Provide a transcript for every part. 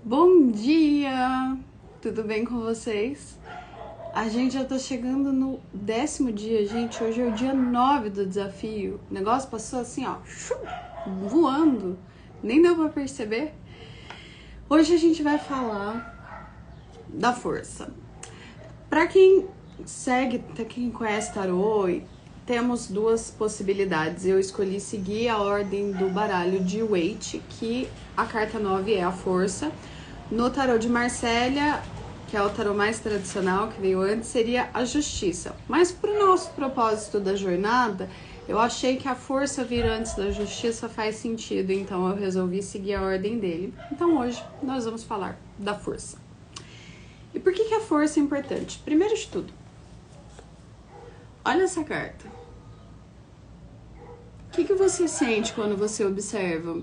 Bom dia! Tudo bem com vocês? A gente já tá chegando no 10º dia, gente. Hoje é o dia 9 do desafio. O negócio passou assim, ó, voando. Nem deu pra perceber. Hoje a gente vai falar da força. Pra quem segue, pra quem conhece tarô, temos duas possibilidades. Eu escolhi seguir a ordem do baralho de Waite, que a carta 9 é a força. No tarô de Marsella, que é o tarô mais tradicional que veio antes, seria a justiça. Mas para o nosso propósito da jornada, eu achei que a força vir antes da justiça faz sentido, então eu resolvi seguir a ordem dele. Então hoje nós vamos falar da força. E por que a força é importante? Primeiro de tudo, olha essa carta. O que você sente quando você observa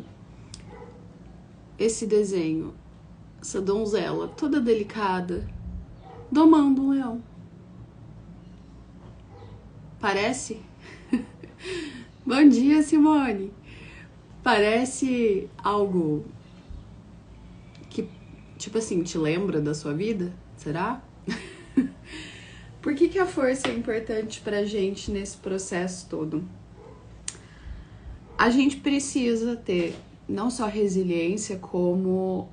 esse desenho? Essa donzela toda delicada domando um leão. Parece? Bom dia, Simone. Parece algo que, tipo assim, te lembra da sua vida? Será? Por que a força é importante pra gente nesse processo todo? A gente precisa ter não só resiliência, como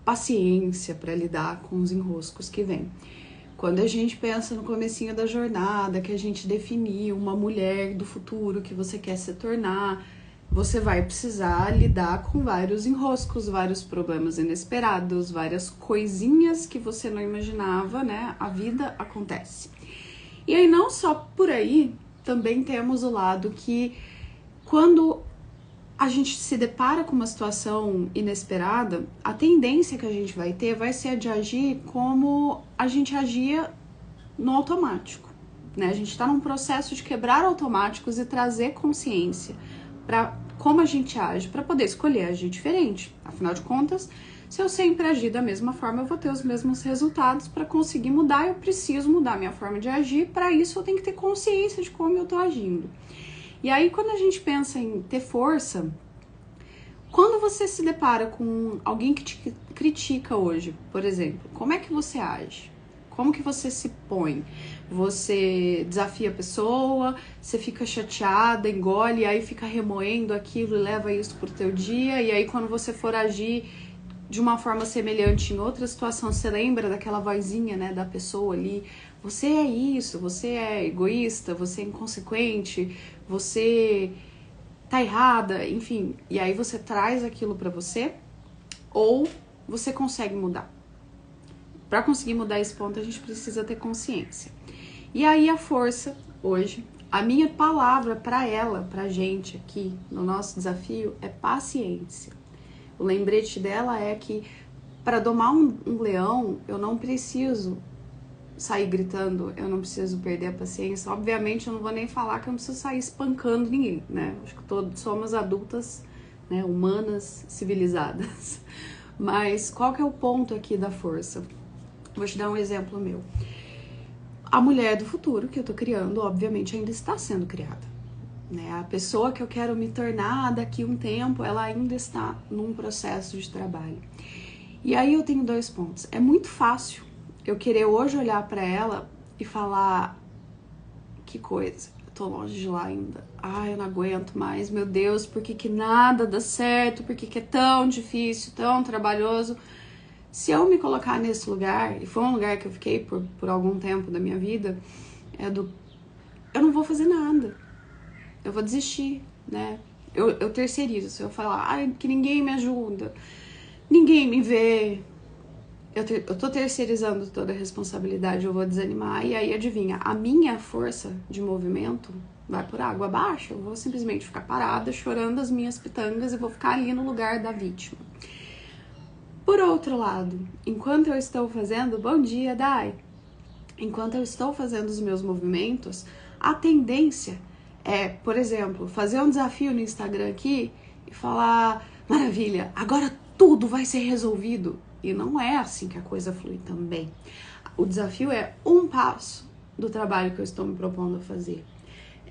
paciência para lidar com os enroscos que vêm. Quando a gente pensa no comecinho da jornada, que a gente definiu uma mulher do futuro que você quer se tornar, você vai precisar lidar com vários enroscos, vários problemas inesperados, várias coisinhas que você não imaginava, né? A vida acontece. E aí não só por aí, também temos o lado que quando a gente se depara com uma situação inesperada, a tendência que a gente vai ter vai ser a de agir como a gente agia no automático, né? A gente está num processo de quebrar automáticos e trazer consciência para como a gente age, para poder escolher agir diferente. Afinal de contas, se eu sempre agir da mesma forma, eu vou ter os mesmos resultados. Para conseguir mudar, eu preciso mudar minha forma de agir. Para isso, eu tenho que ter consciência de como eu tô agindo. E aí, quando a gente pensa em ter força, quando você se depara com alguém que te critica hoje, por exemplo, como é que você age? Como que você se põe? Você desafia a pessoa, você fica chateada, engole, e aí fica remoendo aquilo e leva isso pro teu dia, e aí quando você for agir de uma forma semelhante em outra situação, você lembra daquela vozinha, né, da pessoa ali, você é isso, você é egoísta, você é inconsequente, você tá errada, enfim, e aí você traz aquilo pra você, ou você consegue mudar. Pra conseguir mudar esse ponto, a gente precisa ter consciência. E aí a força, hoje, a minha palavra pra ela, pra gente aqui, no nosso desafio, é paciência. O lembrete dela é que para domar um leão, eu não preciso sair gritando, eu não preciso perder a paciência. Obviamente, eu não vou nem falar que eu não preciso sair espancando ninguém, né? Acho que todos somos adultas, né, humanas, civilizadas. Mas qual que é o ponto aqui da força? Vou te dar um exemplo meu. A mulher do futuro que eu tô criando, obviamente, ainda está sendo criada. Né? A pessoa que eu quero me tornar daqui a um tempo, ela ainda está num processo de trabalho. E aí eu tenho dois pontos. É muito fácil eu querer hoje olhar pra ela e falar: que coisa, eu tô longe de lá ainda. Ai, eu não aguento mais, meu Deus, por que nada dá certo? Por que é tão difícil, tão trabalhoso? Se eu me colocar nesse lugar, e foi um lugar que eu fiquei por algum tempo da minha vida, eu não vou fazer nada. Eu vou desistir, né? Eu terceirizo. Se eu falar, ai, que ninguém me ajuda, ninguém me vê, eu tô terceirizando toda a responsabilidade, eu vou desanimar. E aí, adivinha, a minha força de movimento vai por água abaixo. Eu vou simplesmente ficar parada, chorando as minhas pitangas e vou ficar ali no lugar da vítima. Por outro lado, enquanto eu estou fazendo, bom dia, Dai, enquanto eu estou fazendo os meus movimentos, a tendência é, por exemplo, fazer um desafio no Instagram aqui e falar: maravilha, agora tudo vai ser resolvido. E não é assim que a coisa flui também. O desafio é um passo do trabalho que eu estou me propondo a fazer.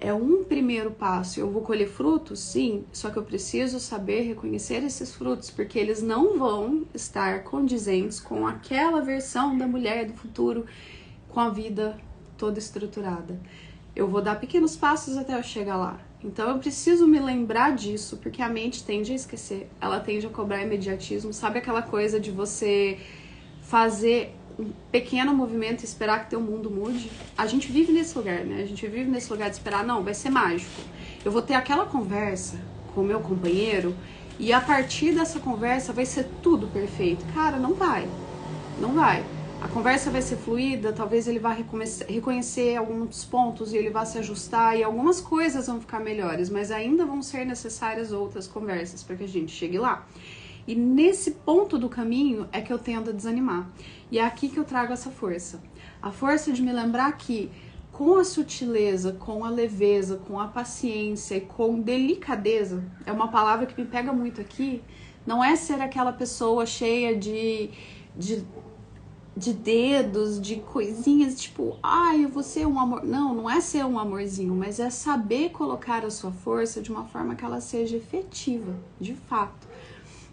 É um primeiro passo. Eu vou colher frutos? Sim, só que eu preciso saber reconhecer esses frutos, porque eles não vão estar condizentes com aquela versão da mulher do futuro, com a vida toda estruturada. Eu vou dar pequenos passos até eu chegar lá. Então eu preciso me lembrar disso, porque a mente tende a esquecer, ela tende a cobrar imediatismo. Sabe aquela coisa de você fazer um pequeno movimento e esperar que teu mundo mude? A gente vive nesse lugar, né? A gente vive nesse lugar de esperar, não, vai ser mágico. Eu vou ter aquela conversa com o meu companheiro e a partir dessa conversa vai ser tudo perfeito. Cara, não vai. Não vai. A conversa vai ser fluida, talvez ele vá reconhecer alguns pontos e ele vá se ajustar e algumas coisas vão ficar melhores, mas ainda vão ser necessárias outras conversas para que a gente chegue lá. E nesse ponto do caminho é que eu tendo a desanimar. E é aqui que eu trago essa força. A força de me lembrar que com a sutileza, com a leveza, com a paciência e com delicadeza, é uma palavra que me pega muito aqui, não é ser aquela pessoa cheia de dedos, de coisinhas, tipo, ai, eu vou ser um amor. Não, não é ser um amorzinho, mas é saber colocar a sua força de uma forma que ela seja efetiva, de fato.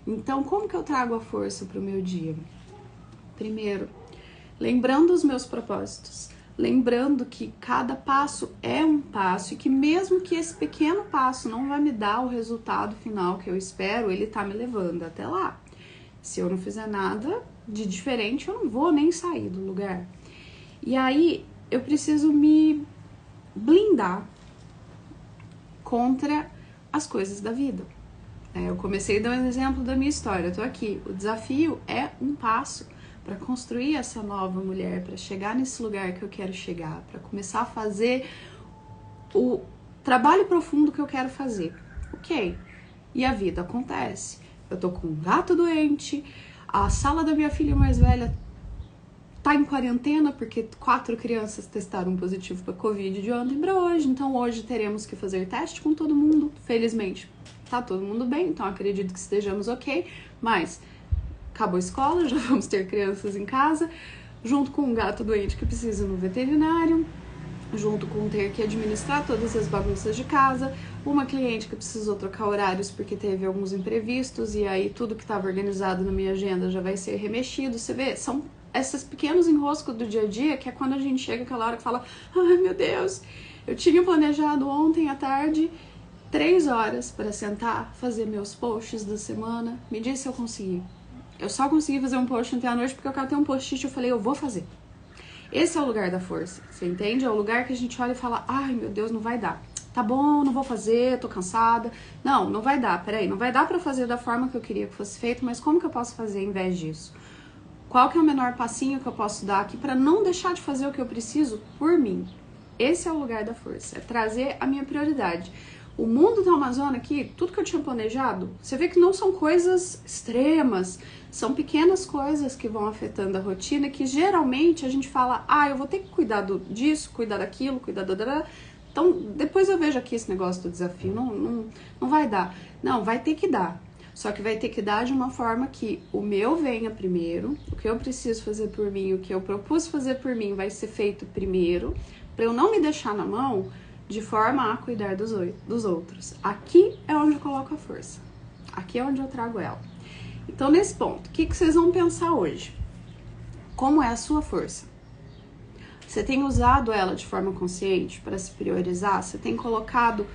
Então, como que eu trago a força para o meu dia? Primeiro, lembrando os meus propósitos, lembrando que cada passo é um passo e que mesmo que esse pequeno passo não vai me dar o resultado final que eu espero, ele tá me levando até lá. Se eu não fizer nada de diferente, eu não vou nem sair do lugar. E aí, eu preciso me blindar contra as coisas da vida. Eu comecei dando um exemplo da minha história, eu tô aqui. O desafio é um passo para construir essa nova mulher, para chegar nesse lugar que eu quero chegar, para começar a fazer o trabalho profundo que eu quero fazer. Ok, e a vida acontece. Eu tô com um gato doente, a sala da minha filha mais velha tá em quarentena porque 4 crianças testaram positivo para Covid de ontem para hoje, então hoje teremos que fazer teste com todo mundo, felizmente. Tá todo mundo bem, então acredito que estejamos ok, mas acabou a escola, já vamos ter crianças em casa, junto com um gato doente que precisa ir no veterinário, junto com ter que administrar todas as bagunças de casa, uma cliente que precisou trocar horários porque teve alguns imprevistos e aí tudo que estava organizado na minha agenda já vai ser remexido. Você vê, são esses pequenos enroscos do dia a dia que é quando a gente chega aquela hora que fala, ai meu Deus, eu tinha planejado ontem à tarde 3 horas para sentar, fazer meus posts da semana. Me diz se eu consegui. Eu só consegui fazer um post ontem à noite porque eu catei um post-it e eu falei, eu vou fazer. Esse é o lugar da força, você entende? É o lugar que a gente olha e fala, ai meu Deus, não vai dar. Tá bom, não vou fazer, tô cansada. Não, não vai dar, peraí, não vai dar pra fazer da forma que eu queria que fosse feito, mas como que eu posso fazer em vez disso? Qual que é o menor passinho que eu posso dar aqui pra não deixar de fazer o que eu preciso por mim? Esse é o lugar da força, é trazer a minha prioridade. O mundo da Amazônia aqui, tudo que eu tinha planejado, você vê que não são coisas extremas, são pequenas coisas que vão afetando a rotina, que geralmente a gente fala, eu vou ter que cuidar disso, cuidar daquilo, cuidar da... Então, depois eu vejo aqui esse negócio do desafio, não vai dar. Não, vai ter que dar. Só que vai ter que dar de uma forma que o meu venha primeiro, o que eu preciso fazer por mim, o que eu propus fazer por mim vai ser feito primeiro, para eu não me deixar na mão de forma a cuidar dos outros. Aqui é onde eu coloco a força. Aqui é onde eu trago ela. Então, nesse ponto, o que vocês vão pensar hoje? Como é a sua força? Você tem usado ela de forma consciente para se priorizar? Você tem colocado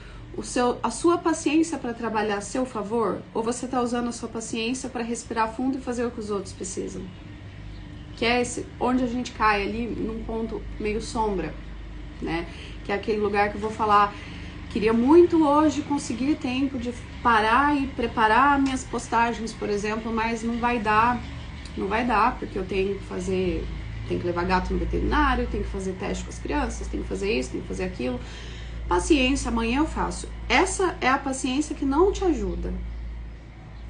a sua paciência para trabalhar a seu favor? Ou você está usando a sua paciência para respirar fundo e fazer o que os outros precisam? Que é onde a gente cai ali num ponto meio sombra, né? Que é aquele lugar que eu vou falar, queria muito hoje conseguir tempo de parar e preparar minhas postagens, por exemplo, mas não vai dar, porque eu tenho que levar gato no veterinário, tenho que fazer teste com as crianças, tenho que fazer isso, tenho que fazer aquilo. Paciência, amanhã eu faço. Essa é a paciência que não te ajuda,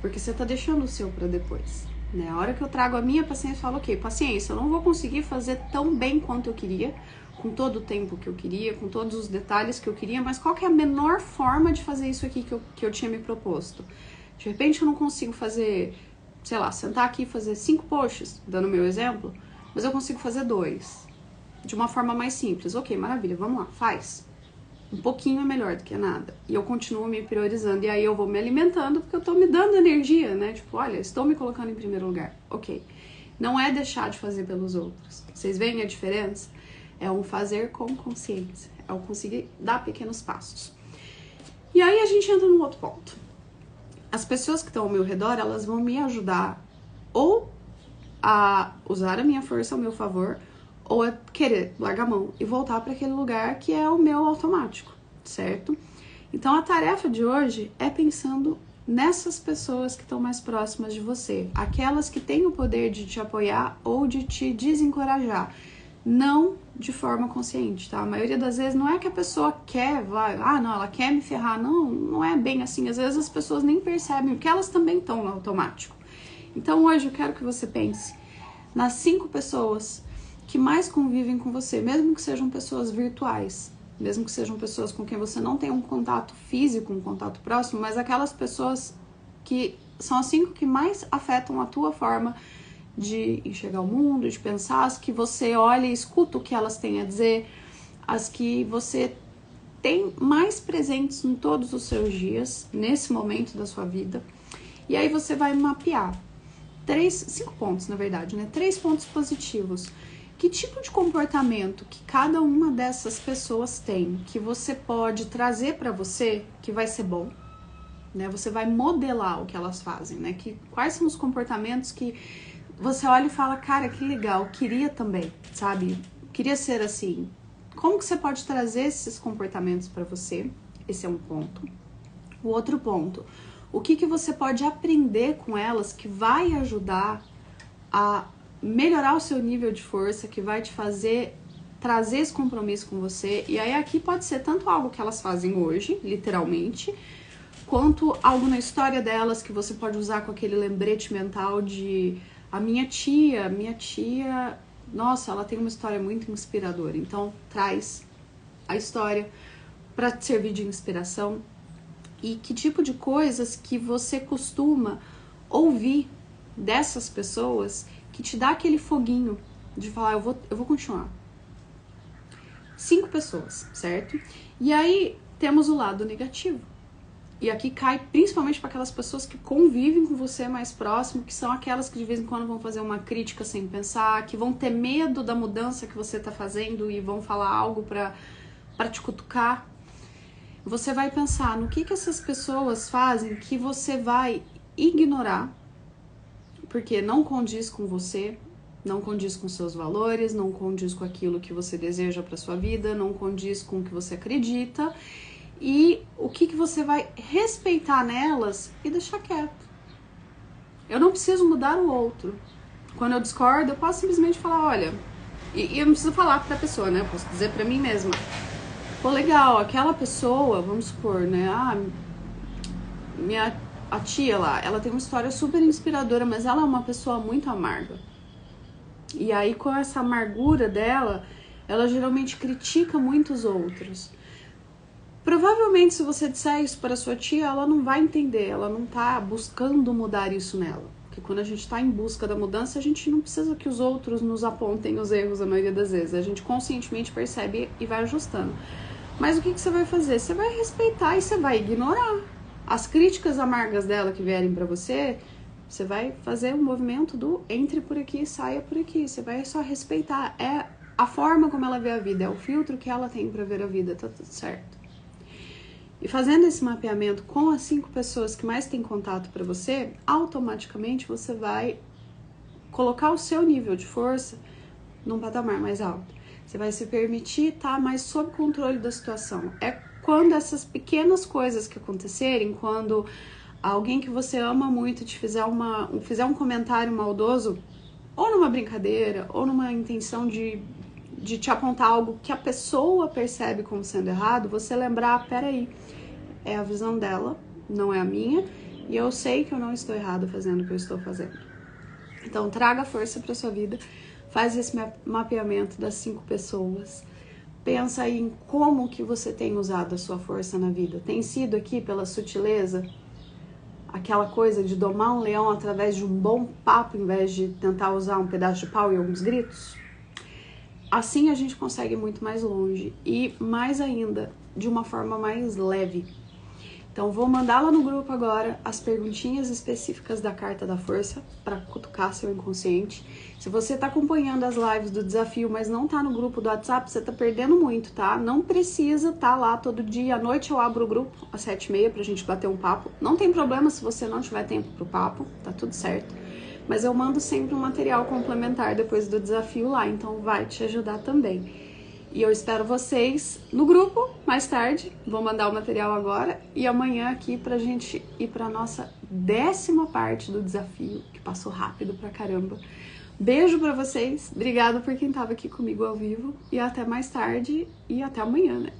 porque você tá deixando o seu para depois, né? A hora que eu trago a minha paciência, eu falo, ok, paciência, eu não vou conseguir fazer tão bem quanto eu queria, com todo o tempo que eu queria, com todos os detalhes que eu queria, mas qual que é a menor forma de fazer isso aqui que eu tinha me proposto? De repente eu não consigo fazer, sei lá, sentar aqui e fazer 5 posts, dando meu exemplo, mas eu consigo fazer 2, de uma forma mais simples. Ok, maravilha, vamos lá, faz. Um pouquinho é melhor do que nada. E eu continuo me priorizando. E aí eu vou me alimentando porque eu tô me dando energia, né? Tipo, olha, estou me colocando em primeiro lugar. Ok. Não é deixar de fazer pelos outros. Vocês veem a diferença? É um fazer com consciência. É o conseguir dar pequenos passos. E aí a gente entra num outro ponto. As pessoas que estão ao meu redor, elas vão me ajudar ou a usar a minha força ao meu favor, ou a querer largar a mão e voltar para aquele lugar que é o meu automático, certo? Então a tarefa de hoje é pensando nessas pessoas que estão mais próximas de você, aquelas que têm o poder de te apoiar ou de te desencorajar, não de forma consciente, tá? A maioria das vezes não é que a pessoa quer, não, ela quer me ferrar, não é bem assim, às vezes as pessoas nem percebem, porque elas também estão no automático. Então hoje eu quero que você pense nas 5 pessoas que mais convivem com você, mesmo que sejam pessoas virtuais, mesmo que sejam pessoas com quem você não tem um contato físico, um contato próximo, mas aquelas pessoas que são as 5 que mais afetam a tua forma de enxergar o mundo, de pensar, as que você olha e escuta o que elas têm a dizer, as que você tem mais presentes em todos os seus dias, nesse momento da sua vida. E aí você vai mapear 5 pontos, na verdade, né? 3 pontos positivos. Que tipo de comportamento que cada uma dessas pessoas tem, que você pode trazer para você, que vai ser bom, né? Você vai modelar o que elas fazem, né? Quais são os comportamentos que você olha e fala, cara, que legal, queria também, sabe? Queria ser assim. Como que você pode trazer esses comportamentos para você? Esse é um ponto. O outro ponto, o que você pode aprender com elas que vai ajudar a melhorar o seu nível de força, que vai te fazer trazer esse compromisso com você. E aí aqui pode ser tanto algo que elas fazem hoje, literalmente, quanto algo na história delas que você pode usar com aquele lembrete mental de a minha tia, nossa, ela tem uma história muito inspiradora. Então traz a história para te servir de inspiração. E que tipo de coisas que você costuma ouvir dessas pessoas que te dá aquele foguinho de falar, eu vou continuar. 5 pessoas, certo? E aí temos o lado negativo. E aqui cai principalmente para aquelas pessoas que convivem com você mais próximo, que são aquelas que de vez em quando vão fazer uma crítica sem pensar, que vão ter medo da mudança que você tá fazendo e vão falar algo para te cutucar. Você vai pensar no que essas pessoas fazem que você vai ignorar, porque não condiz com você, não condiz com seus valores, não condiz com aquilo que você deseja para sua vida, não condiz com o que você acredita, e o que você vai respeitar nelas e deixar quieto. Eu não preciso mudar o outro. Quando eu discordo, eu posso simplesmente falar, olha, e eu não preciso falar pra pessoa, né? Eu posso dizer pra mim mesma, pô, legal, aquela pessoa, vamos supor, né? A tia lá, ela tem uma história super inspiradora, mas ela é uma pessoa muito amarga. E aí, com essa amargura dela, ela geralmente critica muitos outros. Provavelmente, se você disser isso para sua tia, ela não vai entender, ela não tá buscando mudar isso nela. Porque quando a gente tá em busca da mudança, a gente não precisa que os outros nos apontem os erros a maioria das vezes. A gente conscientemente percebe e vai ajustando. Mas o que você vai fazer? Você vai respeitar e você vai ignorar. As críticas amargas dela que vierem pra você, você vai fazer um movimento do entre por aqui e saia por aqui. Você vai só respeitar. É a forma como ela vê a vida, é o filtro que ela tem pra ver a vida, tá tudo certo. E fazendo esse mapeamento com as 5 pessoas que mais têm contato pra você, automaticamente você vai colocar o seu nível de força num patamar mais alto. Você vai se permitir estar mais sob controle da situação. É quando essas pequenas coisas que acontecerem, quando alguém que você ama muito te fizer um comentário maldoso, ou numa brincadeira, ou numa intenção de te apontar algo que a pessoa percebe como sendo errado, você lembrar, peraí, é a visão dela, não é a minha, e eu sei que eu não estou errado fazendo o que eu estou fazendo. Então traga força para sua vida, faz esse mapeamento das 5 pessoas, pensa aí em como que você tem usado a sua força na vida. Tem sido aqui pela sutileza, aquela coisa de domar um leão através de um bom papo, em vez de tentar usar um pedaço de pau e alguns gritos? Assim a gente consegue ir muito mais longe. E mais ainda, de uma forma mais leve. Então vou mandar lá no grupo agora as perguntinhas específicas da Carta da Força para cutucar seu inconsciente. Se você tá acompanhando as lives do desafio, mas não tá no grupo do WhatsApp, você tá perdendo muito, tá? Não precisa tá lá todo dia. À noite eu abro o grupo às 7h30 pra gente bater um papo. Não tem problema se você não tiver tempo pro papo, tá tudo certo. Mas eu mando sempre um material complementar depois do desafio lá, então vai te ajudar também. E eu espero vocês no grupo mais tarde. Vou mandar o material agora e amanhã aqui pra gente ir pra nossa 10ª parte do desafio, que passou rápido pra caramba. Beijo pra vocês, obrigada por quem tava aqui comigo ao vivo e até mais tarde e até amanhã, né?